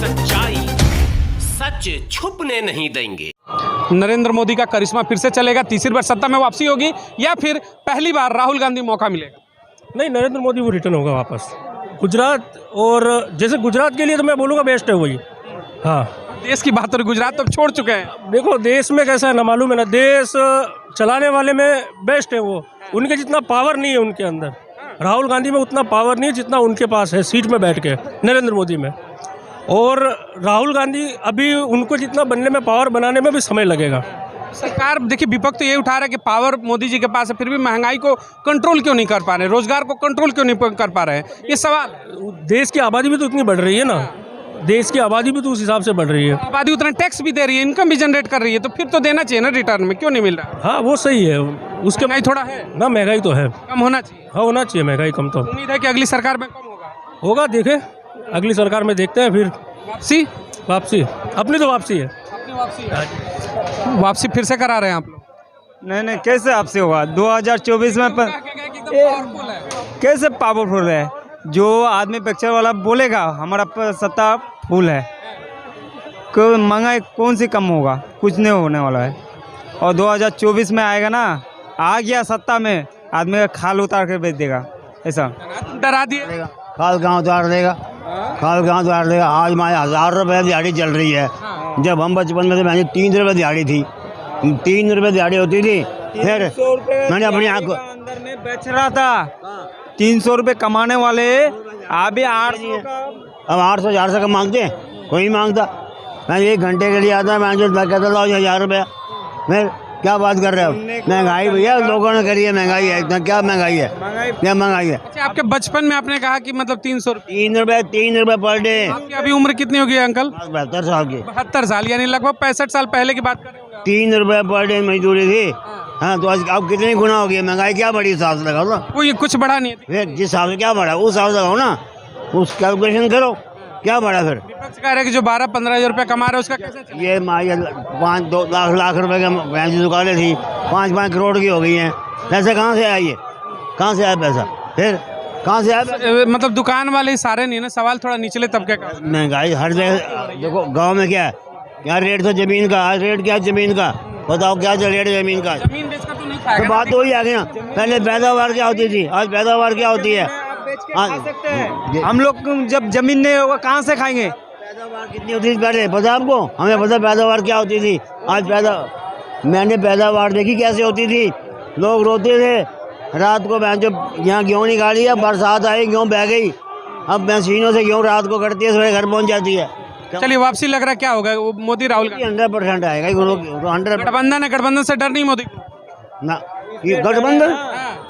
सच्चाई सच छुपने नहीं देंगे। नरेंद्र मोदी का करिश्मा फिर से चलेगा, तीसरी बार सत्ता में वापसी होगी, या फिर पहली बार राहुल गांधी मौका मिलेगा? नहीं, नरेंद्र मोदी वो रिटर्न होगा वापस गुजरात। और जैसे गुजरात के लिए तो मैं बोलूँगा बेस्ट है वही। हाँ, देश की बात और गुजरात तो छोड़ चुके हैं। देखो देश में कैसा है ना मालूम है ना, देश चलाने वाले में बेस्ट है वो। उनके जितना पावर नहीं है उनके अंदर, राहुल गांधी में उतना पावर नहीं है जितना उनके पास है सीट में बैठ के नरेंद्र मोदी में। और राहुल गांधी अभी उनको जितना बनने में, पावर बनाने में भी समय लगेगा। सरकार देखिए, विपक्ष तो ये उठा रहा है कि पावर मोदी जी के पास है, फिर भी महंगाई को कंट्रोल क्यों नहीं कर पा रहे, रोजगार को कंट्रोल क्यों नहीं कर पा रहे हैं, ये सवाल। देश की आबादी भी तो उतनी बढ़ रही है ना, देश की आबादी भी तो उस हिसाब से बढ़ रही है। आबादी उतना टैक्स भी दे रही है, इनकम भी जनरेट कर रही है, तो फिर तो देना चाहिए ना रिटर्न में, क्यों नहीं मिल रहा? हाँ वो सही है, उसके महंगाई थोड़ा है ना, महंगाई तो है, कम होना चाहिए। हाँ होना चाहिए महंगाई कम। तो उम्मीद है कि अगली सरकार में कम होगा, देखे अगली सरकार में देखते हैं। फिर वापसी अपनी तो वापसी है, वापसी फिर से करा रहे हैं आप लोग? नहीं, कैसे आपसे होगा 2024 में कैसे पावरफुल है? जो आदमी पिक्चर वाला बोलेगा हमारा सत्ता फुल है, महंगाई कौन सी कम होगा? कुछ नहीं होने वाला है। और 2024 में आएगा ना, आ गया सत्ता में, आदमी का खाल उतार कर बेच देगा। ऐसा डरा दिए, खाल गाँव उतार देगा, खाल गाँव उतार देगा। आज हमारे 1000 रुपये दिहाड़ी चल रही है। जब हम बचपन में थे मैंने 3 रुपये दिहाड़ी थी, 3 रुपये दिहाड़ी होती थी। फिर मैंने अपनी आँख अंदर में बेच रहा था। 300 रुपये कमाने वाले अभी 800 का, अब 800 400 का मांगते हैं, कोई मांगता। मैं 1 घंटे के लिए आता, मैं जो कहता था 1000 रुपया। फिर क्या बात कर रहे हो? महंगाई भैया लोगों ने करी है, महंगाई है इतना। क्या महंगाई है? क्या महंगाई है? अच्छा, आपके बचपन में आपने कहा कि मतलब 300 रुपये, 3 रुपये पर डे। आपकी अभी उम्र कितनी होगी अंकल? 72 साल की। 72 साल, यानी लगभग 65 साल पहले की बात कर रहे होंगे। 3 रुपये पर डे मजदूरी थी। हाँ, तो आज अब कितनी गुना हो गई? महंगाई क्या बढ़ी? हिसाब से लगाओ ना। कोई कुछ बढ़ा नहीं है। फिर जिस हिसाब से क्या बढ़ा उस हिसाब से लगाओ ना, उस कैलकुलेशन करो क्या बढ़ा। फिर विपक्ष कह रहे हैं कि जो 12-15 हज़ार रुपये कमा रहे हैं उसका कैसे चलेगा? ये 5-2 लाख रुपए के बैंक की दुकानें थी, 5-5 करोड़ की हो गई हैं। पैसे कहाँ से आया? ये कहाँ से आया पैसा? फिर कहाँ से आया? मतलब दुकान वाले ही सारे नहीं है ना, सवाल थोड़ा निचले तबके का। महंगाई हर जगह। देखो गाँव में क्या है, क्या रेट था जमीन का, आज रेट क्या है जमीन का? बताओ क्या रेट है जमीन का? जमीन बेचकर तो नहीं खाएगा। तो बात तो वही आ गई ना, पहले पैदावार क्या होती थी, आज पैदावार क्या होती है? हम लोग जब जमीन नहीं होगा कहाँ से खाएंगे? पैदावार कितनी होती थी पहले पता आपको? हमें पता पैदावार क्या होती थी। आज मैंने पैदावार देखी कैसे होती थी। लोग रोते थे रात को, मैं जब यहाँ गेहूँ निकाली है, बरसात आई गेहूँ बह गई। अब मशीनों से गेहूँ रात को कटती है, सुबह घर पहुँच जाती है। चलिए वापसी लग रहा है क्या होगा? वो मोदी राहुल गांधी 100% आएगा। 100 गठबंधन है, गठबंधन से डर नहीं मोदी ना। ये गठबंधन,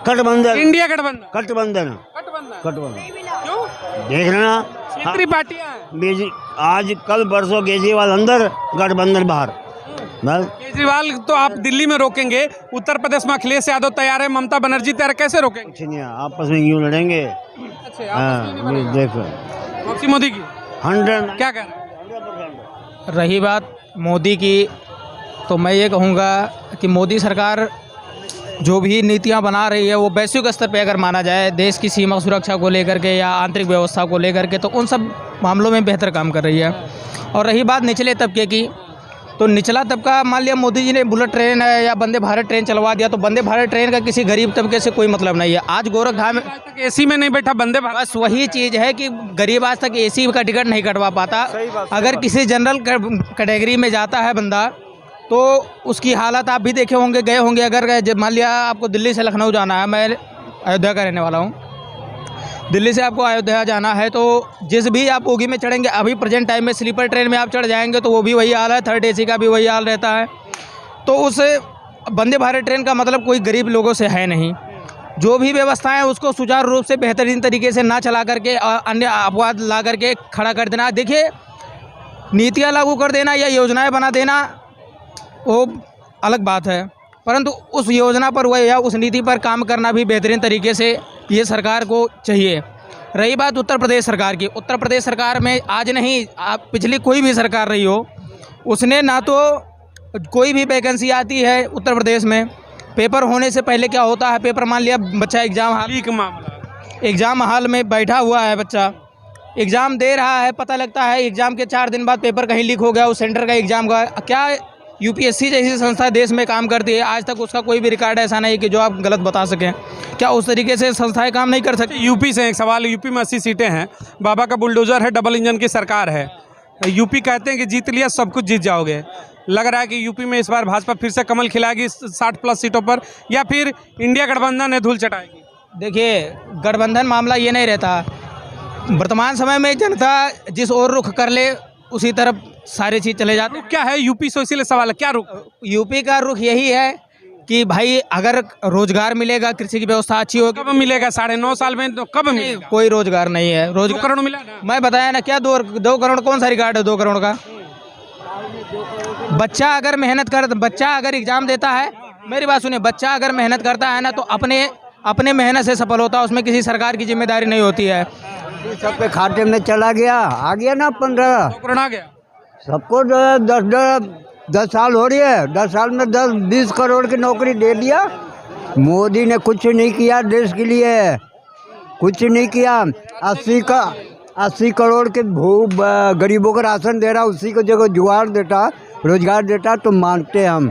गठबंधन, इंडिया गठबंधन, गठबंधन, गठबंधन क्यों? देख लेना। क्षेत्रीय पार्टियां आज कल परसों केजरीवाल अंदर, गठबंधन बाहर। बस केजरीवाल तो आप दिल्ली में रोकेंगे, उत्तर प्रदेश में अखिलेश यादव तैयार है, ममता बनर्जी तैयार है, कैसे रोकेंगे? कुछ नहीं, आपस में यूँ लड़ेंगे। अच्छा, हाँ देखो वापसी मोदी की 100 क्या कह रहे हैं? रही बात मोदी की, तो मैं ये कहूँगा कि मोदी सरकार जो भी नीतियाँ बना रही है वो वैश्विक स्तर पे अगर माना जाए, देश की सीमा सुरक्षा को लेकर के या आंतरिक व्यवस्था को लेकर के, तो उन सब मामलों में बेहतर काम कर रही है। और रही बात निचले तबके की, तो निचला तबका, मान लिया मोदी जी ने बुलेट ट्रेन या वंदे भारत ट्रेन चलवा दिया, तो वंदे भारत ट्रेन का किसी गरीब तबके से कोई मतलब नहीं है। आज गोरखधाम में एसी में नहीं बैठा वंदे भारत, बस वही चीज़ है कि गरीब आज तक एसी का टिकट नहीं कटवा पाता। अगर किसी जनरल कैटेगरी में जाता है बंदा, तो उसकी हालत आप भी देखे होंगे, गए होंगे। अगर मान लिया आपको दिल्ली से लखनऊ जाना है, मैं अयोध्या का रहने वाला हूँ, दिल्ली से आपको अयोध्या जाना है, तो जिस भी आप बोगी में चढ़ेंगे, अभी प्रेजेंट टाइम में स्लीपर ट्रेन में आप चढ़ जाएंगे तो वो भी वही हाल है, थर्ड एसी का भी वही हाल रहता है। तो उस वंदे भारत ट्रेन का मतलब कोई गरीब लोगों से है नहीं। जो भी व्यवस्थाएं हैं उसको सुचारू रूप से बेहतरीन तरीके से ना चला करके अन्य अपवाद ला करके खड़ा कर देना। देखिए, नीतियाँ लागू कर देना या योजनाएँ बना देना वो अलग बात है, परंतु उस योजना पर वह या उस नीति पर काम करना भी बेहतरीन तरीके से ये सरकार को चाहिए। रही बात उत्तर प्रदेश सरकार की, उत्तर प्रदेश सरकार में आज नहीं, आप पिछली कोई भी सरकार रही हो, उसने ना तो कोई भी वैकेंसी आती है उत्तर प्रदेश में, पेपर होने से पहले क्या होता है, पेपर मान लिया बच्चा एग्ज़ाम हाल में बैठा हुआ है बच्चा, एग्ज़ाम दे रहा है, पता लगता है एग्ज़ाम के 4 दिन बाद पेपर कहीं लीक हो गया उस सेंटर का एग्ज़ाम का। क्या यूपीएससी जैसी संस्था देश में काम करती है, आज तक उसका कोई भी रिकॉर्ड ऐसा नहीं कि जो आप गलत बता सकें? क्या उस तरीके से संस्थाएं काम नहीं कर सकती? यूपी से एक सवाल, यूपी में 80 सीटें हैं, बाबा का बुलडोजर है, डबल इंजन की सरकार है, यूपी कहते हैं कि जीत लिया सब कुछ जीत जाओगे। लग रहा है कि यूपी में इस बार भाजपा फिर से कमल खिलाएगी 60+ सीटों पर, या फिर इंडिया गठबंधन है धूल चटाएगी? देखिए, गठबंधन मामला ये नहीं रहता। वर्तमान समय में जनता जिस ओर रुख कर ले उसी तरफ सारी चीज़ चले जाते हैं। क्या है यूपी से, इसीलिए सवाल है क्या रुख? यूपी का रुख यही है कि भाई अगर रोजगार मिलेगा, कृषि की व्यवस्था अच्छी होगी। कब मिलेगा? 9.5 साल में तो कब मिलेगा? कोई रोजगार नहीं है। 2 करोड़ मिला ना? मैं बताया ना, क्या 2 करोड़? कौन सा रिकॉर्ड है 2 करोड़ का? बच्चा अगर मेहनत कर, बच्चा अगर एग्जाम देता है, मेरी बात सुनिए, बच्चा अगर मेहनत करता है ना तो अपने मेहनत से सफल होता है, उसमें किसी सरकार की जिम्मेदारी नहीं होती है। सबके खाते में चला गया, आ गया ना 15 करोड़ आ गया सबको। 10 साल हो रही है, 10 साल में 10-20 करोड़ की नौकरी दे दिया। मोदी ने कुछ नहीं किया देश के लिए, कुछ नहीं किया। 80 करोड़ के गरीबों को राशन दे रहा, उसी को जगह जुगाड़ देता, रोजगार देता तो मानते हम।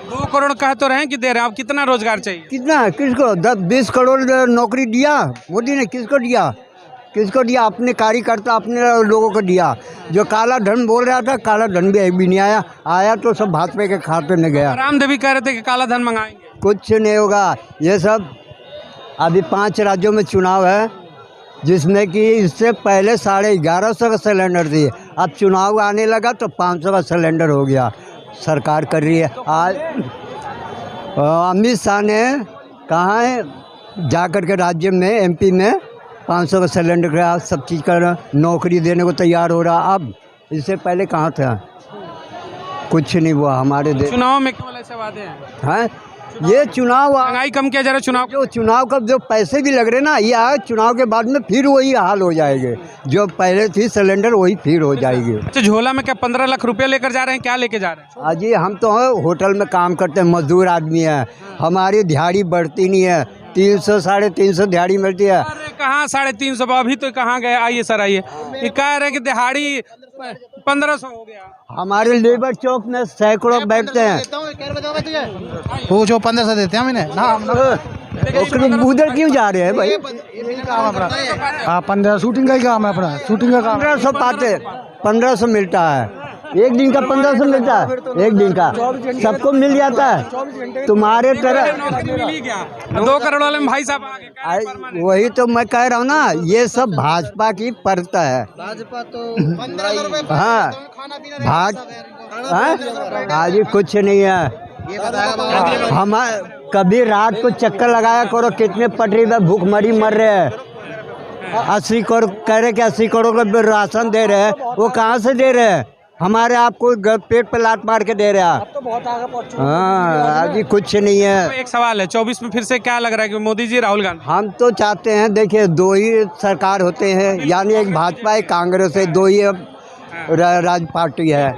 2 करोड़ कह तो रहे हैं कि दे रहे हैं, अब कितना रोजगार चाहिए? कितना, किसको? 10-20 करोड़ नौकरी दिया मोदी ने, किसको दिया? किसको दिया? अपने कार्यकर्ता, अपने लोगों को दिया। जो काला धन बोल रहा था, काला धन भी अभी नहीं आया, आया तो सब भाजपा के खाते में गया। रामदेव भी कह रहे थे कि काला धन मंगाएंगे। कुछ नहीं होगा ये सब। अभी 5 राज्यों में चुनाव है, जिसमें कि इससे पहले 1150 का सिलेंडर थी, अब चुनाव आने लगा तो 500 का सिलेंडर हो गया। सरकार कर रही है। आज अमित शाह ने कहा है जाकर के राज्य में, एमपी में 500 का सिलेंडर का सब चीज़ का नौकरी देने को तैयार हो रहा। अब इससे पहले कहाँ था? कुछ नहीं हुआ हमारे देश। चुनाव में केवल ऐसे वादे हैं। ये चुनाव, महंगाई कम किया जा रहा है, चुनाव का जो पैसे भी लग रहे ना, ये आज चुनाव के बाद में फिर वही हाल हो जाएंगे, जो पहले थी सिलेंडर वही फिर हो जाएगी। अच्छा, झोला में क्या 15 लाख रुपया लेकर जा रहे हैं? क्या लेके जा रहे हैं? अजी हम तो होटल में काम करते हैं, मजदूर आदमी है, हमारी दिहाड़ी बढ़ती नहीं है। 300 350 दिहाड़ी मिलती है। अरे कहाँ 350? अभी तो कहाँ गए? आइए सर, आइए। ये कह रहे कि दिहाड़ी 1500 हो गया। हमारे लेबर चौक में सैकड़ों बैठते हैं। वो जो 1500 देते हैं मैंने ना, उधर क्यों जा रहे हैं भाई? 15 शूटिंग का ही काम है अपना, शूटिंग का काम। 1500 पाते, 1500 मिलता है एक दिन का, 1500 मिलता है एक दिन का, सबको मिल जाता है। तुम्हारे तरह 2 करोड़ वाले में भाई साहब आगे। वही तो मैं कह रहा हूँ ना, ये सब भाजपा की परत है। भाजपा तो 15 रुपए हाँ, आज कुछ नहीं है। हम कभी रात को चक्कर लगाया करो, कितने पटरी में भूखमरी मर रहे हैं। 80 करोड़ कह रहे कि 80 करोड़ का राशन दे रहे हैं, वो कहाँ से दे रहे हैं? हमारे आपको पेट पे लात मार के दे रहे हैं। हाँ, अभी कुछ नहीं है। एक सवाल है, 24 में फिर से क्या लग रहा है कि मोदी जी, राहुल गांधी? हम तो चाहते हैं, देखिए 2 ही सरकार होते हैं, यानी एक भाजपा एक कांग्रेस है, 2 ही राज पार्टी है,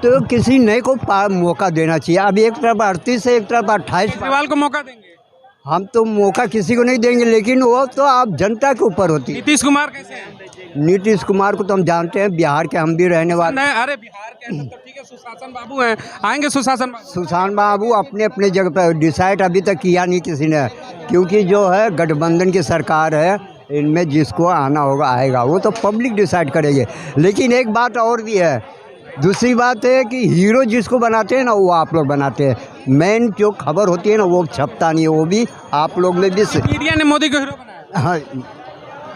तो किसी नए को मौका देना चाहिए। अभी एक तरफ 38 है, एक तरफ 28। केजरीवाल को मौका देंगे? हम तो मौका किसी को नहीं देंगे, लेकिन वो तो आप जनता के ऊपर होती है। नीतीश कुमार कैसे हैं? नीतीश कुमार को तो हम जानते हैं, बिहार के हम भी रहने वाले। नहीं, अरे बिहार के हैं तो ठीक है, सुशासन बाबू हैं, आएंगे सुशासन बाबू। सुशांत बाबू अपने अपने जगह पर डिसाइड अभी तक किया नहीं किसी ने, क्योंकि जो है गठबंधन की सरकार है, इनमें जिसको आना होगा आएगा, वो तो पब्लिक डिसाइड करेगी। लेकिन एक बात और भी है, दूसरी बात है कि हीरो जिसको बनाते हैं ना, वो आप लोग बनाते हैं। मेन जो खबर होती है ना, वो छपता नहीं है, वो भी आप लोग में भी। मीडिया ने मोदी को हीरो बनाया। हाँ,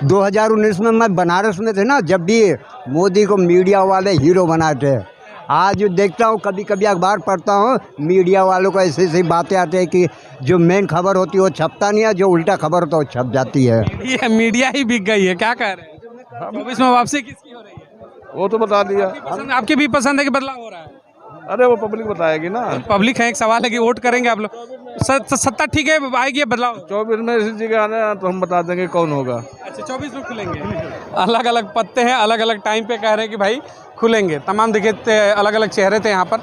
2019 में मैं बनारस में थे ना, जब भी मोदी को मीडिया वाले हीरो बनाते हैं। आज देखता हूँ, कभी कभी अखबार पढ़ता हूँ, मीडिया वालों को ऐसी ऐसी बातें आती है कि जो मेन खबर होती है वो छपता नहीं है, जो उल्टा खबर होता है वो छप जाती है। ये मीडिया ही बिक गई है, क्या कह रहे हैं? 24 में वापसी किसकी हो रही है? वो तो बता दिया। आपकी भी पसंद है कि बदलाव हो रहा है? अरे वो पब्लिक बताएगी ना। पब्लिक है, एक सवाल है कि वोट करेंगे आप लोग। सत्ता ठीक है, आएगी बदलाव? 24 में इसी जगह आना तो हम बता देंगे कौन होगा। अच्छा, 24 में खुलेंगे। अलग अलग पत्ते हैं, अलग अलग टाइम पे कह रहे हैं कि भाई खुलेंगे। तमाम दिखे अलग अलग चेहरे थे यहाँ पर।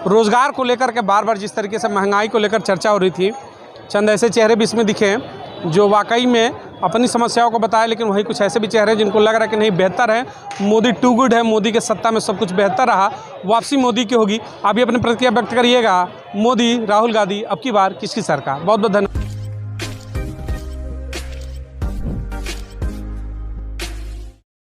रोज़गार को लेकर के बार बार जिस तरीके से महंगाई को लेकर चर्चा हो रही थी, चंद ऐसे चेहरे भी इसमें दिखे जो वाकई में अपनी समस्याओं को बताया, लेकिन वहीं कुछ ऐसे भी चेहरे जिनको लग रहा है कि नहीं बेहतर है, मोदी टू गुड है, मोदी के सत्ता में सब कुछ बेहतर रहा, वापसी मोदी की होगी। आप भी अपनी प्रतिक्रिया व्यक्त करिएगा। मोदी, राहुल गांधी, अब की बार किसकी सरकार? बहुत बहुत धन्यवाद।